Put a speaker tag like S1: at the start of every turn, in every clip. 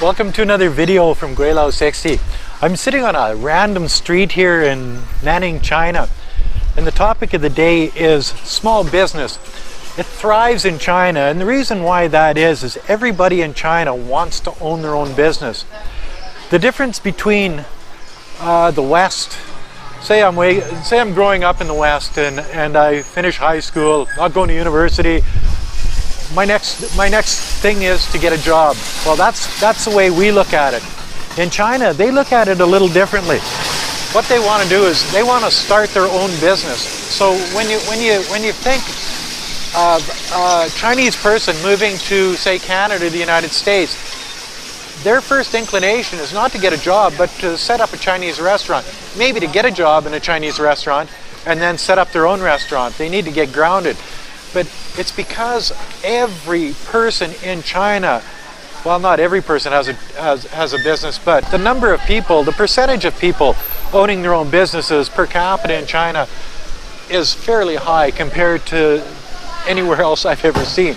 S1: Welcome to another video from Guilao 60. I'm sitting on a random street here in Nanning, China, and the topic of the day is small business. It thrives in China, and the reason why that is everybody in China wants to own their own business. The difference between the West, say I'm growing up in the West and I finish high school, not going to university. My next thing is to get a job. Well, that's the way we look at it. In China, they look at it a little differently. What they want to do is they want to start their own business. So when you think of a Chinese person moving to, say, Canada, the United States, their first inclination is not to get a job, but to set up a Chinese restaurant. Maybe to get a job in a Chinese restaurant and then set up their own restaurant. They need to get grounded. But it's because every person in China, well, not every person has a business, but the number of people, the percentage of people owning their own businesses per capita in China is fairly high compared to anywhere else I've ever seen.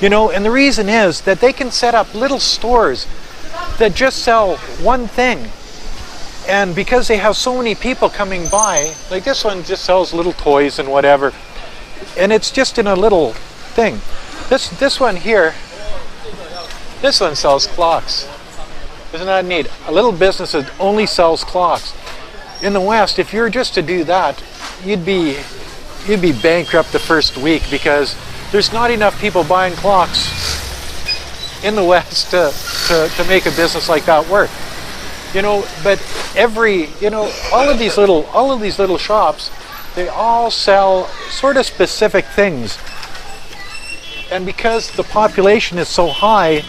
S1: You know, and the reason is that they can set up little stores that just sell one thing. And because they have so many people coming by, like this one just sells little toys and whatever, and it's just in a little thing. This one here, this one sells clocks. Isn't that neat? A little business that only sells clocks. In the West, if you were just to do that, you'd be bankrupt the first week, because there's not enough people buying clocks in the West to make a business like that work. You know, but all of these little shops, they all sell sort of specific things. And because the population is so high,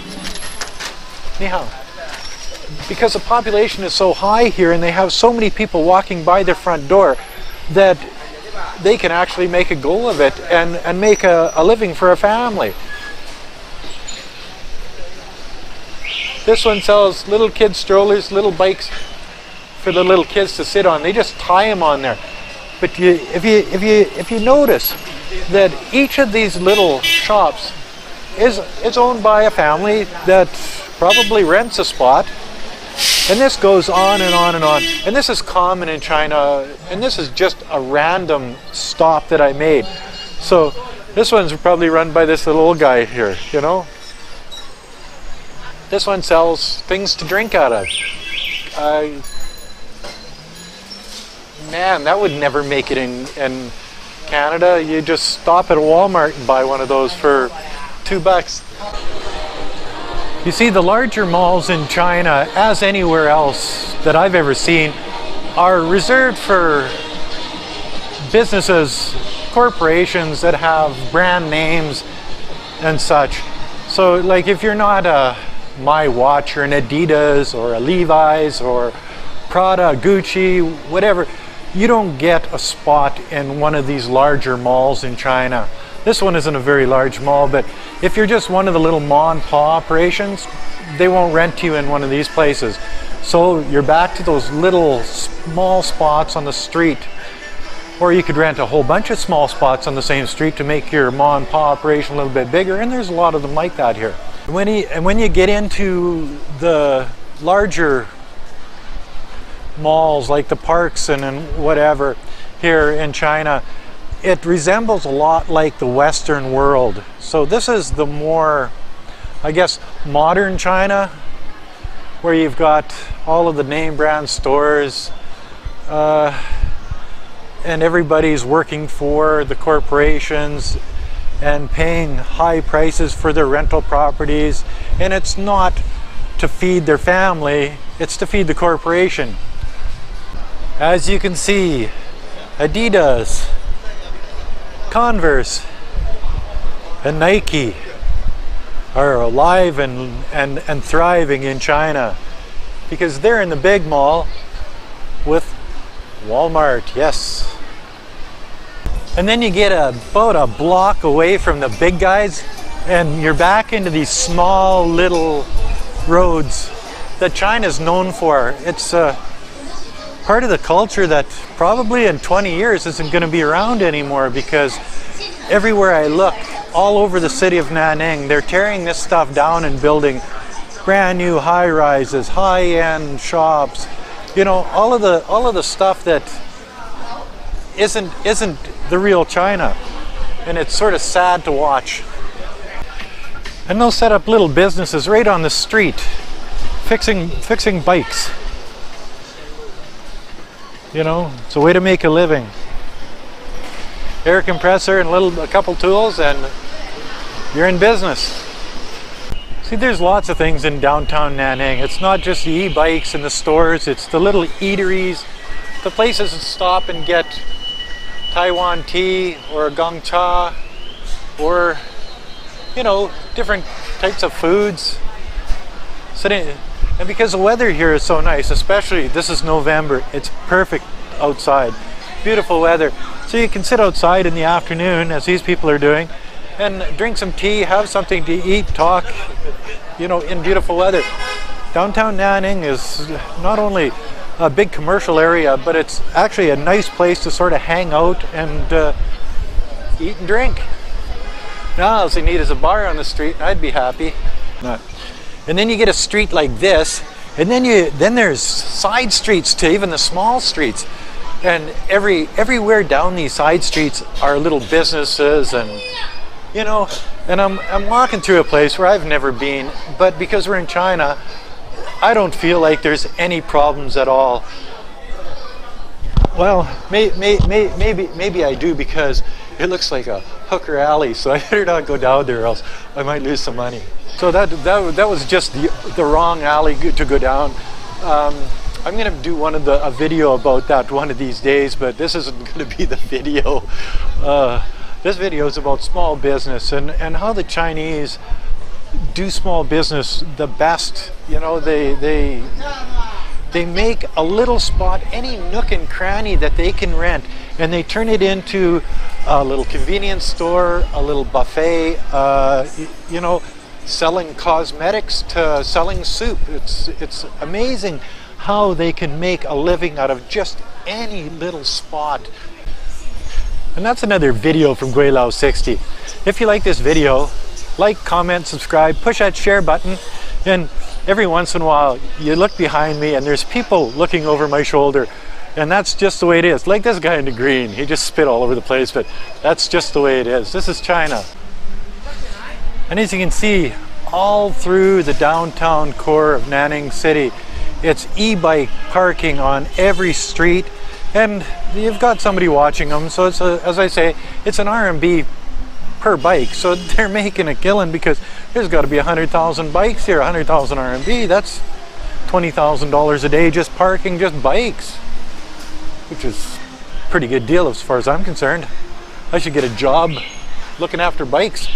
S1: because the population is so high here and they have so many people walking by their front door, that they can actually make a go of it and make a living for a family. This one sells little kids strollers, little bikes for the little kids to sit on. They just tie them on there. But if you notice that each of these little shops is owned by a family that probably rents a spot, and this goes on and on and on. And this is common in China, and this is just a random stop that I made. So this one's probably run by this little old guy here, you know. This one sells things to drink out of. Man, that would never make it in Canada. You just stop at a Walmart and buy one of those for $2. You see, the larger malls in China, as anywhere else that I've ever seen, are reserved for businesses, corporations that have brand names and such. So, like, if you're not a My Watch or an Adidas or a Levi's or Prada, Gucci, whatever, you don't get a spot in one of these larger malls in China. This one isn't a very large mall, but if you're just one of the little ma and pa operations, they won't rent you in one of these places. So you're back to those little small spots on the street. Or you could rent a whole bunch of small spots on the same street to make your ma and pa operation a little bit bigger, and there's a lot of them like that here. When you get into the larger malls like the parks and whatever here in China, it resembles a lot like the Western world. So this is the more, I guess, modern China, where you've got all of the name brand stores, and everybody's working for the corporations and paying high prices for their rental properties, and it's not to feed their family, it's to feed the corporation. As you can see, Adidas, Converse, and Nike are alive and thriving in China, because they're in the big mall with Walmart, yes. And then you get about a block away from the big guys, and you're back into these small little roads that China's known for. It's part of the culture that probably in 20 years isn't going to be around anymore, because everywhere I look, all over the city of Nanning, they're tearing this stuff down and building brand new high rises, high-end shops, you know, all of the stuff that isn't the real China, and it's sort of sad to watch. And they'll set up little businesses right on the street, fixing bikes. You know, it's a way to make a living. Air compressor and a couple tools, and you're in business. See, there's lots of things in downtown Nanning. It's not just the e-bikes and the stores, it's the little eateries, the places to stop and get Taiwan tea or gong cha, or, you know, different types of foods. And because the weather here is so nice, especially this is November, it's perfect outside. Beautiful weather. So you can sit outside in the afternoon, as these people are doing, and drink some tea, have something to eat, talk, you know, in beautiful weather. Downtown Nanning is not only a big commercial area, but it's actually a nice place to sort of hang out and eat and drink. Now all you need is a bar on the street, and I'd be happy. And then you get a street like this, and then there's side streets to even the small streets. And everywhere down these side streets are little businesses, and you know, and I'm walking through a place where I've never been, but because we're in China, I don't feel like there's any problems at all. Well, maybe I do, because it looks like a hooker alley, so I better not go down there, or else I might lose some money. So that was just the wrong alley to go down. I'm going to do a video about that one of these days, but this isn't going to be the video. This video is about small business and how the Chinese do small business the best. You know, they make a little spot, any nook and cranny that they can rent, and they turn it into a little convenience store, a little buffet, you know, selling cosmetics to selling soup. It's amazing how they can make a living out of just any little spot. And that's another video from Guilao 60. If you like this video, like, comment, subscribe, push that share button, and every once in a while you look behind me and there's people looking over my shoulder, and that's just the way it is. Like this guy in the green, he just spit all over the place, but that's just the way it is. This is China. And as you can see, all through the downtown core of Nanning City, it's e-bike parking on every street, and you've got somebody watching them. So it's as I say, it's an RMB per bike. So they're making a killing, because there's got to be 100,000 bikes here. 100,000 RMB, that's $20,000 a day just parking just bikes, which is a pretty good deal as far as I'm concerned. I should get a job looking after bikes.